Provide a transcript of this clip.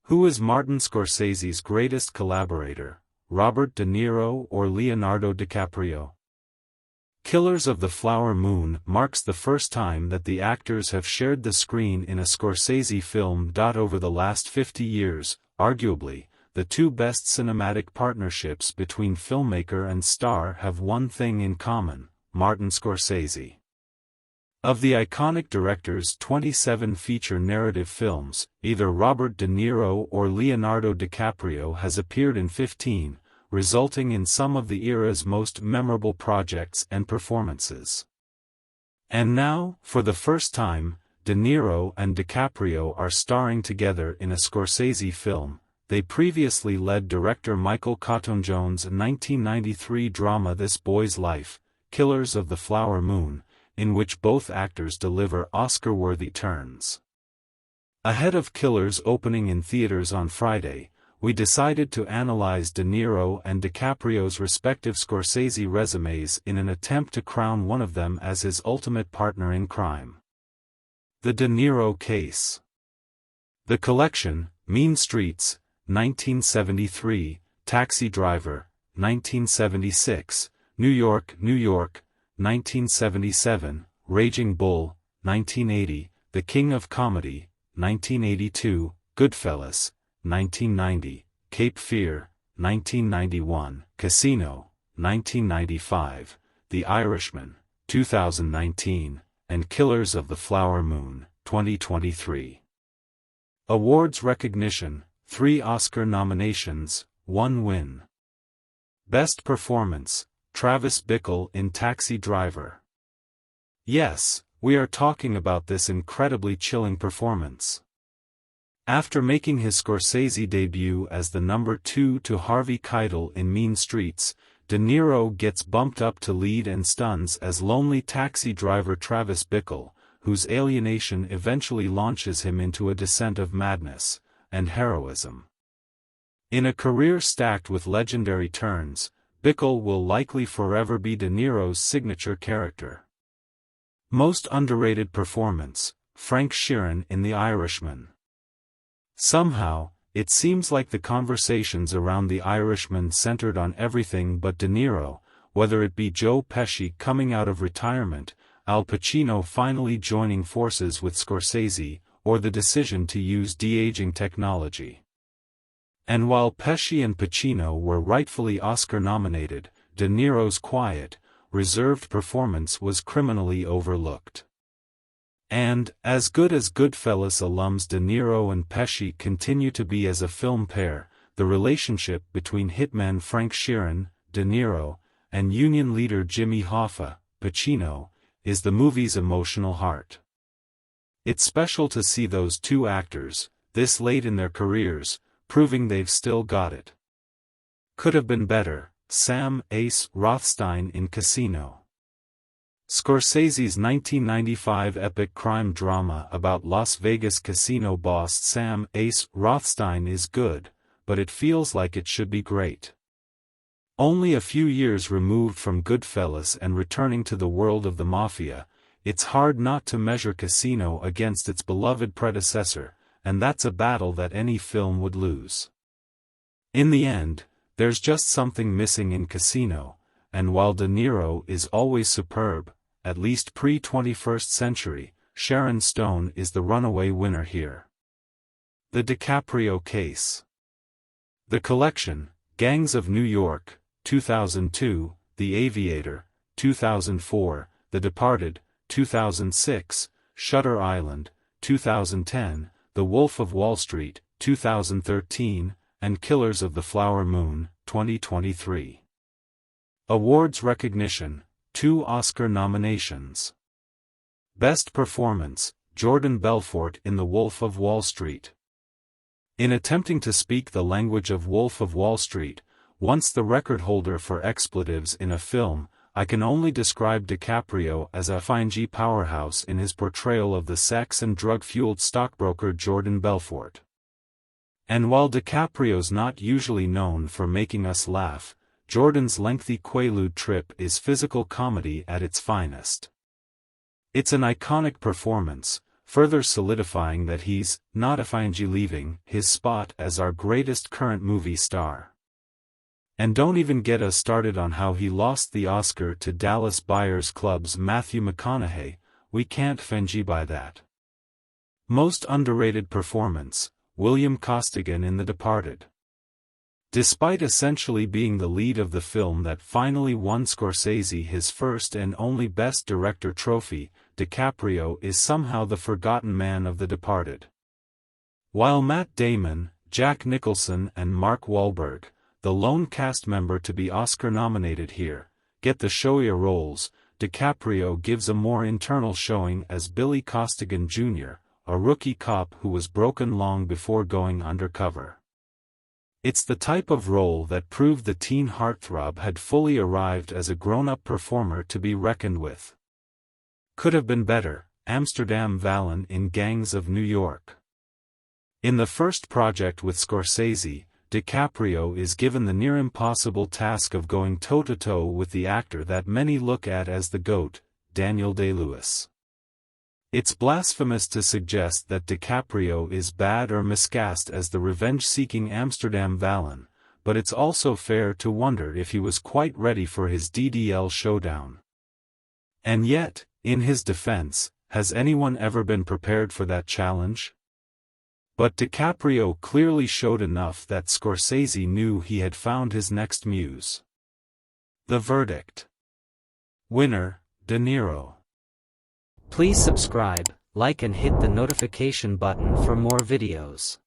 Who is Martin Scorsese's greatest collaborator, Robert De Niro or Leonardo DiCaprio? Killers of the Flower Moon marks the first time that the actors have shared the screen in a Scorsese film. Over the last 50 years, arguably, the two best cinematic partnerships between filmmaker and star have one thing in common: Martin Scorsese. Of the iconic director's 27 feature narrative films, either Robert De Niro or Leonardo DiCaprio has appeared in 15, resulting in some of the era's most memorable projects and performances. And now, for the first time, De Niro and DiCaprio are starring together in a Scorsese film. They previously led director Michael Caton-Jones' 1993 drama This Boy's Life, Killers of the Flower Moon, in which both actors deliver Oscar-worthy turns. Ahead of Killers opening in theaters on Friday, we decided to analyze De Niro and DiCaprio's respective Scorsese resumes in an attempt to crown one of them as his ultimate partner in crime. The De Niro Case. The Collection, Mean Streets, 1973, Taxi Driver, 1976, New York, New York, 1977, Raging Bull, 1980, The King of Comedy, 1982, Goodfellas, 1990, Cape Fear, 1991, Casino, 1995, The Irishman, 2019, and Killers of the Flower Moon, 2023. Awards recognition: 3 Oscar nominations, 1 win. Best Performance: Travis Bickle in Taxi Driver. Yes, we are talking about this incredibly chilling performance. After making his Scorsese debut as the number 2 to Harvey Keitel in Mean Streets, De Niro gets bumped up to lead and stuns as lonely taxi driver Travis Bickle, whose alienation eventually launches him into a descent of madness and heroism. In a career stacked with legendary turns, Bickle will likely forever be De Niro's signature character. Most underrated performance: Frank Sheeran in The Irishman. Somehow, it seems like the conversations around The Irishman centered on everything but De Niro, whether it be Joe Pesci coming out of retirement, Al Pacino finally joining forces with Scorsese, or the decision to use de-aging technology. And while Pesci and Pacino were rightfully Oscar-nominated, De Niro's quiet, reserved performance was criminally overlooked. And, as good as Goodfellas alums De Niro and Pesci continue to be as a film pair, the relationship between hitman Frank Sheeran, De Niro, and union leader Jimmy Hoffa, Pacino, is the movie's emotional heart. It's special to see those two actors, this late in their careers, proving they've still got it. Could have been better: Sam "Ace" Rothstein in Casino. Scorsese's 1995 epic crime drama about Las Vegas casino boss Sam "Ace" Rothstein is good, but it feels like it should be great. Only a few years removed from Goodfellas and returning to the world of the mafia, it's hard not to measure Casino against its beloved predecessor, and that's a battle that any film would lose. In the end, there's just something missing in Casino, and while De Niro is always superb, at least pre-21st century, Sharon Stone is the runaway winner here. The DiCaprio Case. The Collection, Gangs of New York, 2002, The Aviator, 2004, The Departed, 2006, Shutter Island, 2010, The Wolf of Wall Street, 2013, and Killers of the Flower Moon, 2023. Awards recognition: 2 Oscar nominations. Best Performance: Jordan Belfort in The Wolf of Wall Street. In attempting to speak the language of Wolf of Wall Street, once the record holder for expletives in a film, I can only describe DiCaprio as a fine powerhouse in his portrayal of the sex and drug-fueled stockbroker Jordan Belfort. And while DiCaprio's not usually known for making us laugh, Jordan's lengthy Quaalude trip is physical comedy at its finest. It's an iconic performance, further solidifying that he's not leaving his spot as our greatest current movie star. And don't even get us started on how he lost the Oscar to Dallas Buyers Club's Matthew McConaughey. We can't buy that. Most underrated performance, William Costigan in The Departed. Despite essentially being the lead of the film that finally won Scorsese his first and only Best Director trophy, DiCaprio is somehow the forgotten man of The Departed. While Matt Damon, Jack Nicholson and Mark Wahlberg, the lone cast member to be Oscar-nominated here, get the showier roles, DiCaprio gives a more internal showing as Billy Costigan Jr., a rookie cop who was broken long before going undercover. It's the type of role that proved the teen heartthrob had fully arrived as a grown-up performer to be reckoned with. Could have been better, Amsterdam Valen in Gangs of New York. In the first project with Scorsese, DiCaprio is given the near-impossible task of going toe-to-toe with the actor that many look at as the GOAT, Daniel Day-Lewis. It's blasphemous to suggest that DiCaprio is bad or miscast as the revenge-seeking Amsterdam Valen, but it's also fair to wonder if he was quite ready for his DDL showdown. And yet, in his defense, has anyone ever been prepared for that challenge? But DiCaprio clearly showed enough that Scorsese knew he had found his next muse. The verdict. Winner, De Niro. Please subscribe, like and hit the notification button for more videos.